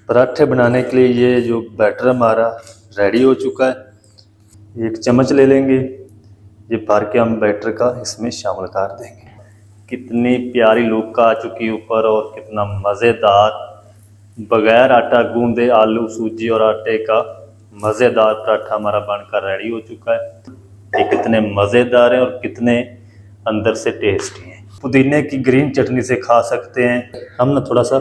पराठे बनाने के लिए ये जो बैटर हमारा रेडी हो चुका है। एक चम्मच ले लेंगे, ये भर के हम बैटर का इसमें शामिल कर देंगे। कितनी प्यारी लुक आ चुकी ऊपर और कितना मज़ेदार बगैर आटा गूंदे आलू सूजी और आटे का मज़ेदार पराठा हमारा बनकर रेडी हो चुका है। ये कितने मज़ेदार हैं और कितने अंदर से टेस्टी हैं। पुदीने की ग्रीन चटनी से खा सकते हैं। हम ना थोड़ा सा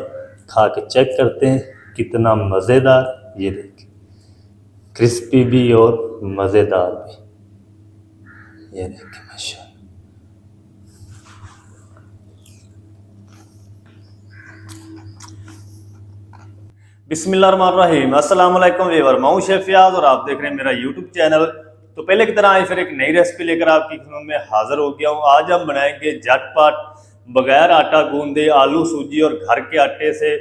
खा के चेक करते हैं कितना मज़ेदार। ये देखिए, क्रिस्पी भी और मज़ेदार भी। ये देखिए माशाल्लाह। बिस्मिल्लाहिर्रहमानिर्रहीम। अस्सलाम वालेकुम व्यूअर, मैं हूं शेफ फयाज और आप देख रहे हैं मेरा यूट्यूब चैनल। तो पहले की तरह आज फिर एक नई रेसिपी लेकर आपकी खिदमत में हाजिर हो गया हूं। आज हम बनाएंगे झटपट बगैर आटा गूंदे आलू सूजी और घर के आटे से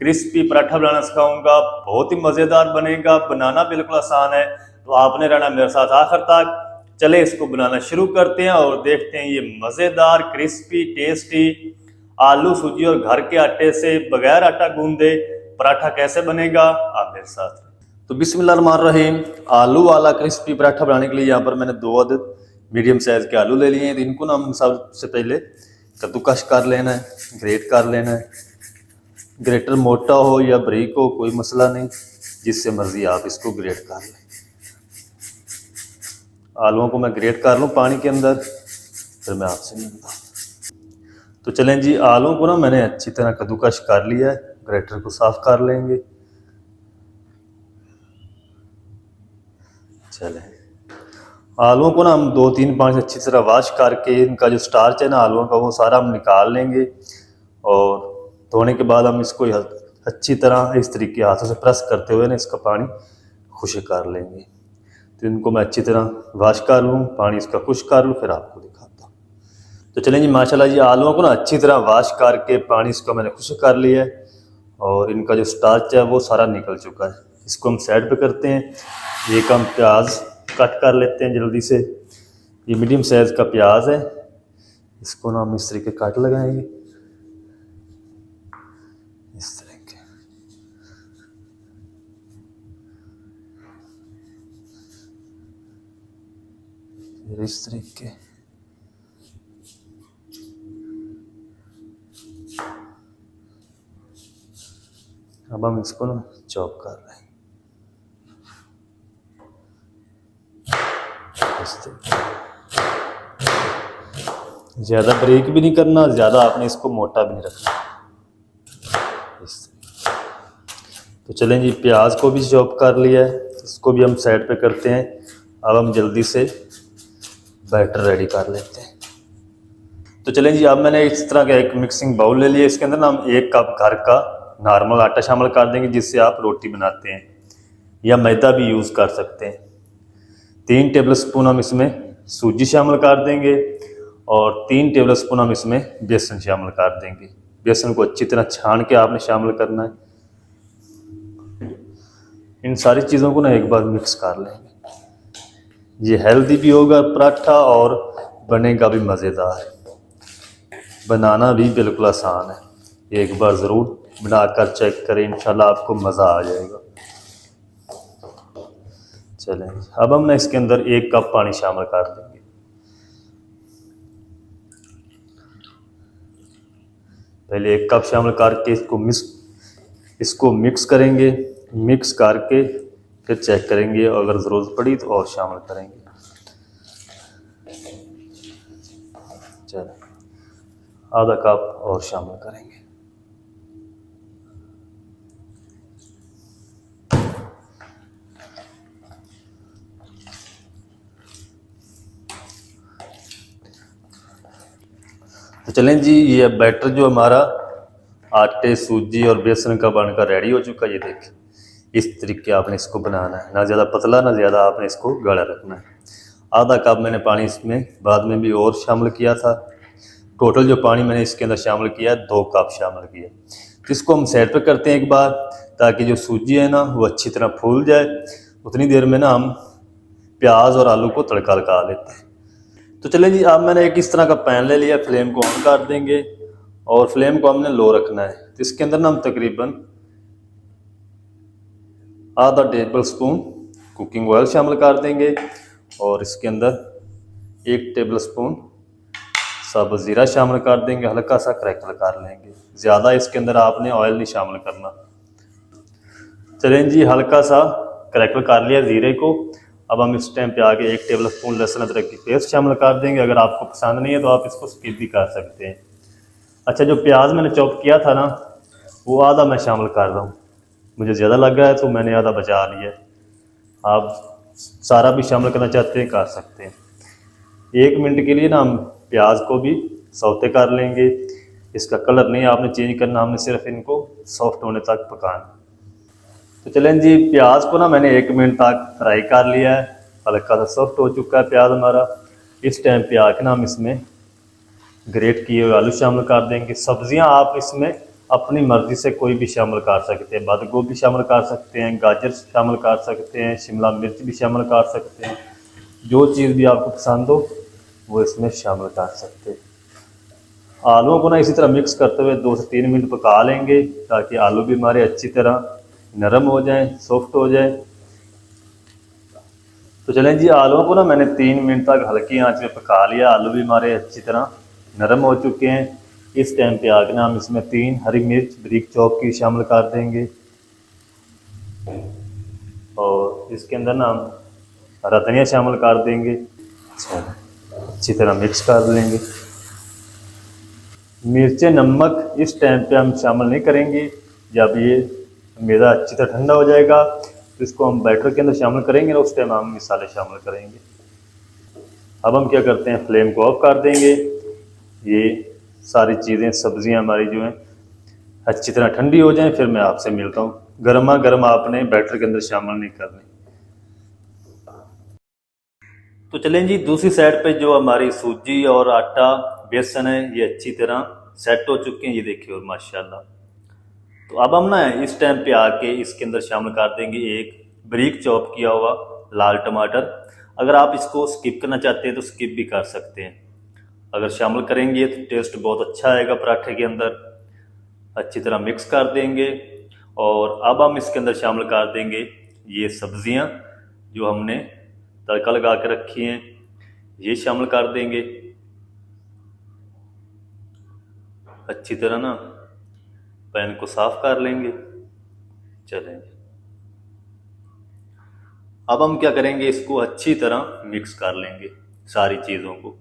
क्रिस्पी पराठा बनाना सिखाऊंगा। बहुत ही मज़ेदार बनेगा, बनाना बिल्कुल आसान है। तो आपने रहना मेरे साथ आखिर तक। चले इसको बनाना शुरू करते हैं और देखते हैं ये मज़ेदार क्रिस्पी टेस्टी आलू सूजी और घर के आटे से बगैर आटा गूंदे पराठा कैसे बनेगा। आप मेरे साथ। तो बिस्मिल्लाहिर्रहमानिर्रहीम। आलू वाला क्रिस्पी पराठा बनाने के लिए यहाँ पर मैंने 2 अदद मीडियम साइज़ के आलू ले लिए हैं। तो इनको ना हम सबसे पहले कद्दूकस कर लेना है, ग्रेट कर लेना है। ग्रेटर मोटा हो या बारीक हो कोई मसला नहीं, जिससे मर्जी आप इसको ग्रेट कर लें। आलूओं को मैं ग्रेट कर लूँ पानी के अंदर, फिर मैं आपसे मिलता हूँ। तो चलें जी, आलूओं को ना मैंने अच्छी तरह कद्दूकस कर लिया है। ग्रेटर को साफ कर लेंगे। चलें, आलूओं को ना हम 2-3 पानी से अच्छी तरह वॉश करके इनका जो स्टार्च है ना आलूओं का वो सारा हम निकाल लेंगे। और धोने के बाद हम इसको अच्छी तरह इस तरीके हाथों से प्रेस करते हुए ना इसका पानी खुश्क कर लेंगे। तो इनको मैं अच्छी तरह वॉश कर लूँ, पानी इसका खुश्क कर लूँ, फिर आपको दिखाता हूँ। तो चलें जी, माशाल्लाह जी आलूओं को ना अच्छी तरह वॉश करके पानी इसका मैंने खुश्क कर लिया है और इनका जो स्टार्च है वो सारा निकल चुका है। इसको हम साइड पे करते हैं। एक हम प्याज कट कर लेते हैं जल्दी से। ये मीडियम साइज़ का प्याज है, इसको ना हम इस तरीके काट लगाएंगे, इस तरीके। फिर इस तरीके। अब हम इसको ना चॉप कर रहे हैं इस तरीके। ज़्यादा बारीक भी नहीं करना, ज़्यादा आपने इसको मोटा भी नहीं रखना, इस तरीके। तो चलें जी, प्याज को भी चॉप कर लिया है, इसको भी हम साइड पे करते हैं। अब हम जल्दी से बैटर रेडी कर लेते हैं। तो चलें जी, अब मैंने इस तरह का एक मिक्सिंग बाउल ले लिया। इसके अंदर ना हम 1 कप घर का नॉर्मल आटा शामिल कर देंगे, जिससे आप रोटी बनाते हैं, या मैदा भी यूज़ कर सकते हैं। 3 टेबल स्पून हम इसमें सूजी शामिल कर देंगे और 3 टेबल स्पून हम इसमें बेसन शामिल कर देंगे। बेसन को अच्छी तरह छान के आपने शामिल करना है। इन सारी चीज़ों को ना एक बार मिक्स कर लेंगे। ये हेल्दी भी होगा पराठा और बनेगा भी मज़ेदार, बनाना भी बिल्कुल आसान है। एक बार ज़रूर बनाकर चेक करें, इंशाल्लाह आपको मज़ा आ जाएगा। चलें, अब हम ना इसके अंदर 1 कप पानी शामिल कर देंगे। पहले 1 कप शामिल करके इसको मिक्स करेंगे। मिक्स करके फिर चेक करेंगे, अगर ज़रूरत पड़ी तो और शामिल करेंगे। चलें, आधा कप और शामिल करेंगे। तो चलें जी, ये बैटर जो हमारा आटे सूजी और बेसन का बनकर रेडी हो चुका है। ये देखिए, इस तरीके आपने इसको बनाना है, ना ज़्यादा पतला ना ज़्यादा आपने इसको गाढ़ा रखना है। आधा कप मैंने पानी इसमें बाद में भी और शामिल किया था। टोटल जो पानी मैंने इसके अंदर शामिल किया है 2 कप शामिल किया। तो इसको हम साइड पे करते हैं एक बार, ताकि जो सूजी है ना वो अच्छी तरह फूल जाए। उतनी देर में ना हम प्याज और आलू को तड़का लगा लेते हैं। तो चलें जी, अब मैंने एक इस तरह का पैन ले लिया। फ्लेम को ऑन कर देंगे और फ्लेम को हमने लो रखना है। तो इसके अंदर ना हम तकरीबन आधा टेबल स्पून कुकिंग ऑयल शामिल कर देंगे और इसके अंदर 1 टेबल स्पून साबुत ज़ीरा शामिल कर देंगे, हल्का सा क्रैकल कर लेंगे। ज़्यादा इसके अंदर आपने ऑयल नहीं शामिल करना। चलें जी, हल्का सा क्रैकल कर लिया ज़ीरे को। अब हम इस टाइम पे आगे 1 टेबल स्पून लहसुन अदरक की पेस्ट शामिल कर देंगे। अगर आपको पसंद नहीं है तो आप इसको स्किप भी कर सकते हैं। अच्छा, जो प्याज मैंने चॉप किया था ना, वो आधा मैं शामिल कर रहा हूँ। मुझे ज़्यादा लग रहा है तो मैंने आधा बचा लिया है। आप सारा भी शामिल करना चाहते हैं कर सकते हैं। 1 मिनट के लिए ना हम प्याज को भी सौते कर लेंगे। इसका कलर नहीं आपने चेंज करना, हमने सिर्फ इनको सॉफ्ट होने तक पकाना। तो चलें जी, प्याज को ना मैंने 1 मिनट तक फ्राई कर लिया है, हल्का सा सॉफ्ट हो चुका है प्याज हमारा। इस टाइम पे आके ना हम इसमें ग्रेट किए हुए आलू शामिल कर देंगे। सब्जियां आप इसमें अपनी मर्ज़ी से कोई भी शामिल कर सकते हैं। बंद गोभी शामिल कर सकते हैं, गाजर शामिल कर सकते हैं, शिमला मिर्च भी शामिल कर सकते हैं। जो चीज़ भी आपको पसंद हो वो इसमें शामिल कर सकते हैं। आलूओं को ना इसी तरह मिक्स करते हुए 2 से 3 मिनट पका लेंगे ताकि आलू भी हमारे अच्छी तरह नरम हो जाएं, सॉफ्ट हो जाए। तो चलें जी, आलूओं को ना मैंने 3 मिनट तक हल्की आंच में पका लिया। आलू भी हमारे अच्छी तरह नरम हो चुके हैं। इस टाइम पे आके ना हम इसमें 3 हरी मिर्च बारीक चॉप की शामिल कर देंगे और इसके अंदर ना हम हरा धनिया शामिल कर देंगे। अच्छी तरह मिक्स कर लेंगे। मिर्चें नमक इस टाइम पे हम शामिल नहीं करेंगे। जब ये मैदा अच्छी तरह ठंडा हो जाएगा तो इसको हम बैटर के अंदर शामिल करेंगे ना, उस टाइम हम मसाले शामिल करेंगे। अब हम क्या करते हैं, फ्लेम को ऑफ कर देंगे। ये सारी चीज़ें सब्जियां हमारी जो हैं अच्छी तरह ठंडी हो जाएं, फिर मैं आपसे मिलता हूँ। गर्मा गर्म आपने बैटर के अंदर शामिल नहीं करनी। तो चलें जी, दूसरी साइड पे जो हमारी सूजी और आटा बेसन है ये अच्छी तरह सेट हो चुके हैं, ये देखिए। और माशाल्लाह, तो अब हम ना इस टाइम पे आके इसके अंदर शामिल कर देंगे 1 बारीक चॉप किया हुआ लाल टमाटर। अगर आप इसको स्किप करना चाहते हैं तो स्किप भी कर सकते हैं। अगर शामिल करेंगे तो टेस्ट बहुत अच्छा आएगा पराठे के अंदर। अच्छी तरह मिक्स कर देंगे और अब हम इसके अंदर शामिल कर देंगे ये सब्जियां जो हमने तड़का लगा के रखी हैं, ये शामिल कर देंगे। अच्छी तरह ना पैन को साफ कर लेंगे। चलें, अब हम क्या करेंगे, इसको अच्छी तरह मिक्स कर लेंगे सारी चीज़ों को।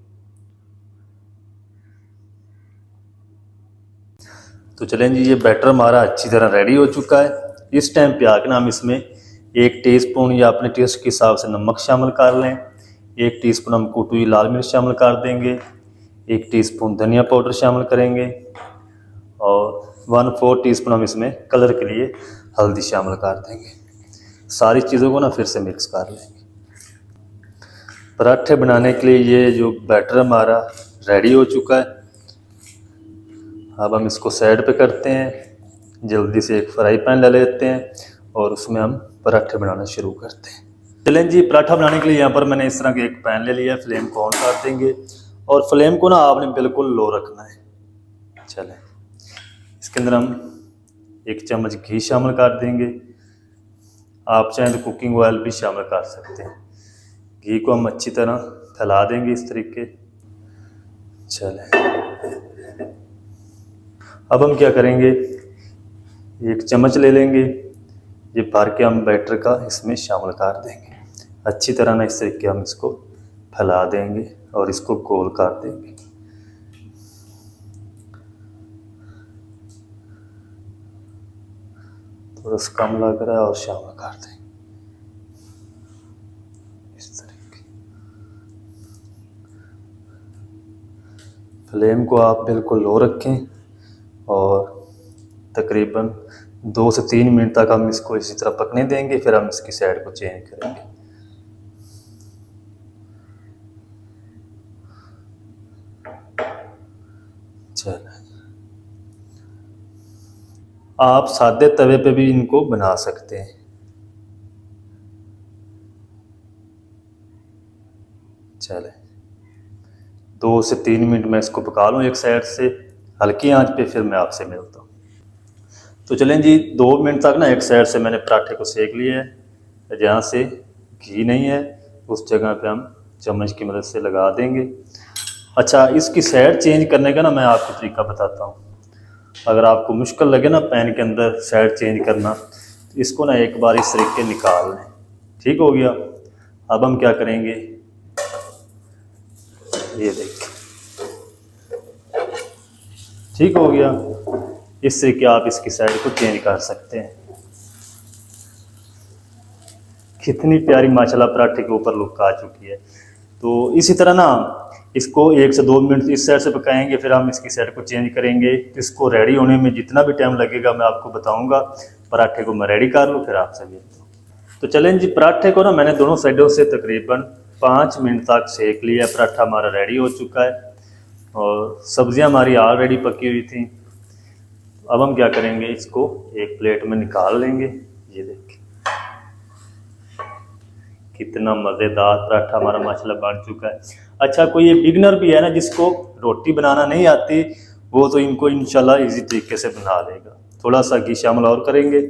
तो चलें जी, ये बैटर हमारा अच्छी तरह रेडी हो चुका है। इस टाइम पे आके ना हम इसमें 1 टीस्पून या अपने टेस्ट के हिसाब से नमक शामिल कर लें। 1 टीस्पून हम कुटी हुई लाल मिर्च शामिल कर देंगे। 1 टीस्पून धनिया पाउडर शामिल करेंगे और 1/4 टीस्पून हम इसमें कलर के लिए हल्दी शामिल कर देंगे। सारी चीज़ों को ना फिर से मिक्स कर लेंगे। पराठे बनाने के लिए ये जो बैटर हमारा रेडी हो चुका है। अब हम इसको साइड पे करते हैं। जल्दी से एक फ्राई पैन ले लेते हैं और उसमें हम पराठे बनाना शुरू करते हैं। चलें जी, पराठा बनाने के लिए यहाँ पर मैंने इस तरह के एक पैन ले लिया। फ्लेम को ऑन कर देंगे और फ्लेम को ना आपने बिल्कुल लो रखना है। चलें, इसके अंदर हम 1 चम्मच घी शामिल कर देंगे। आप चाहें तो कुकिंग ऑयल भी शामिल कर सकते हैं। घी को हम अच्छी तरह फैला देंगे इस तरीके। चलें, अब हम क्या करेंगे, 1 चम्मच ले लेंगे, ये भर के हम बैटर का इसमें शामिल कर देंगे। अच्छी तरह ना इस तरीके हम इसको फैला देंगे और इसको गोल कर देंगे। थोड़ा सा कम लग रहा है और शामिल कर देंगे इस तरीके। फ्लेम को आप बिल्कुल लो रखें और तकरीबन 2 से 3 मिनट तक हम इसको इसी तरह पकने देंगे। फिर हम इसकी साइड को चेंज करेंगे। चलें, आप सादे तवे पे भी इनको बना सकते हैं। चलें, 2 से 3 मिनट मैं इसको पका लूँ एक साइड से हल्की आंच पे, फिर मैं आपसे मिलता हूँ। तो चलें जी, 2 मिनट तक ना एक साइड से मैंने पराठे को सेक लिया है। जहाँ से घी नहीं है उस जगह पे हम चम्मच की मदद से लगा देंगे। अच्छा, इसकी साइड चेंज करने का ना मैं आपको तरीका बताता हूँ। अगर आपको मुश्किल लगे ना पैन के अंदर साइड चेंज करना, तो इसको ना एक बार इस तरीके निकाल लें। ठीक हो गया। अब हम क्या करेंगे, ये देखिए, ठीक हो गया। इस तरीके आप इसकी साइड को चेंज कर सकते हैं। कितनी प्यारी माशाल्लाह पराठे के ऊपर लुक आ चुकी है। तो इसी तरह ना इसको 1 से 2 मिनट इस साइड से पकाएंगे, फिर हम इसकी साइड को चेंज करेंगे। तो इसको रेडी होने में जितना भी टाइम लगेगा मैं आपको बताऊंगा। पराठे को मैं रेडी कर लूँ फिर आपसे मिलता हूँ। तो चलें जी, पराठे को ना मैंने दोनों साइडों से तकरीबन 5 मिनट तक सेक लिया। पराठा हमारा रेडी हो चुका है और सब्जियां हमारी ऑलरेडी पकी हुई थी। अब हम क्या करेंगे, इसको एक प्लेट में निकाल लेंगे। ये देखिए कितना मज़ेदार पराठा हमारा माशाल्लाह बन चुका है। अच्छा, कोई ये बिगनर भी है ना जिसको रोटी बनाना नहीं आती, वो तो इनको इंशाल्लाह इजी तरीके से बना लेगा। थोड़ा सा घी शामिल और करेंगे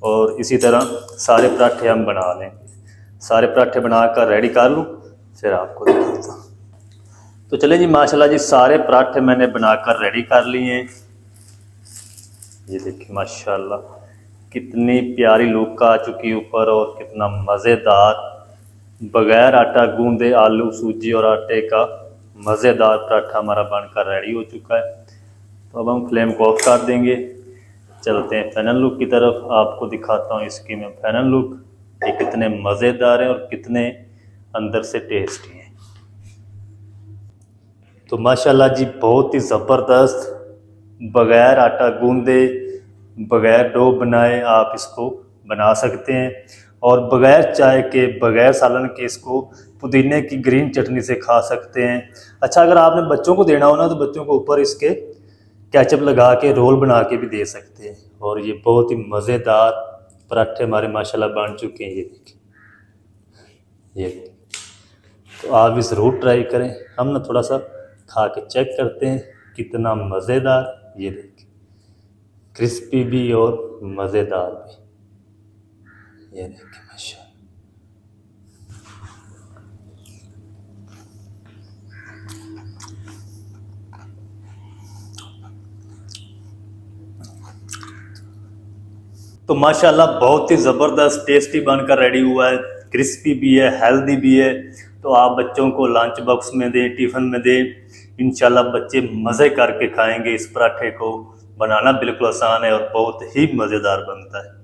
और इसी तरह सारे पराठे हम बना लेंगे। सारे पराठे बनाकर रेडी कर लूँ फिर आपको दिखाता हूँ। तो चले जी, माशाल्लाह जी सारे पराठे मैंने बनाकर रेडी कर लिए हैं। ये देखिए माशाल्लाह कितनी प्यारी लुक आ चुकी ऊपर और कितना मज़ेदार बगैर आटा गूंदे आलू सूजी और आटे का मज़ेदार पराठा हमारा बनकर रेडी हो चुका है। तो अब हम फ्लेम को ऑफ कर देंगे। चलते हैं फाइनल लुक की तरफ, आपको दिखाता हूँ इसकी मैं फाइनल लुक, ये कितने मज़ेदार हैं और कितने अंदर से टेस्टी हैं। तो माशाल्लाह जी बहुत ही ज़बरदस्त, बगैर आटा गूंदे बगैर डो बनाए आप इसको बना सकते हैं और बगैर चाय के बगैर सालन के इसको पुदीने की ग्रीन चटनी से खा सकते हैं। अच्छा, अगर आपने बच्चों को देना हो ना तो बच्चों को ऊपर इसके केचप लगा के रोल बना के भी दे सकते हैं। और ये बहुत ही मज़ेदार पराठे हमारे माशाल्लाह बन चुके हैं। ये देखिए, ये तो आप भी ज़रूर ट्राई करें। हम ना थोड़ा सा खा के चेक करते हैं कितना मज़ेदार। ये देखिए क्रिस्पी भी और मज़ेदार भी। ये देखिए माशाल्लाह। तो माशाल्लाह बहुत ही ज़बरदस्त टेस्टी बनकर रेडी हुआ है, क्रिस्पी भी है, हेल्दी भी है। तो आप बच्चों को लंच बॉक्स में दें, टिफ़िन में दें, इंशाल्लाह बच्चे मज़े करके खाएंगे। इस पराठे को बनाना बिल्कुल आसान है और बहुत ही मज़ेदार बनता है।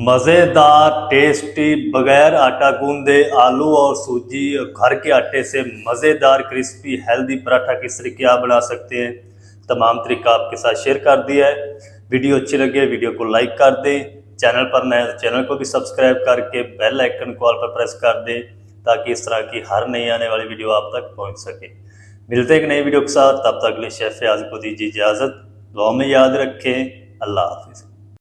मज़ेदार टेस्टी बगैर आटा गूंदे आलू और सूजी और घर के आटे से मज़ेदार क्रिस्पी हेल्दी पराठा किस तरीके आप बना सकते हैं, तमाम तरीका आपके साथ शेयर कर दिया है। वीडियो अच्छी लगे वीडियो को लाइक कर दें, चैनल पर नए चैनल को भी सब्सक्राइब करके बेल आइकन को ऑल पर प्रेस कर दें ताकि इस तरह की हर नई आने वाली वीडियो आप तक पहुंच सके। मिलते हैं एक नई वीडियो के साथ, तब तक के लिए शेफ रियाज को दीजिए इजाज़त। दुआ में याद रखें। अल्लाह हाफिज़।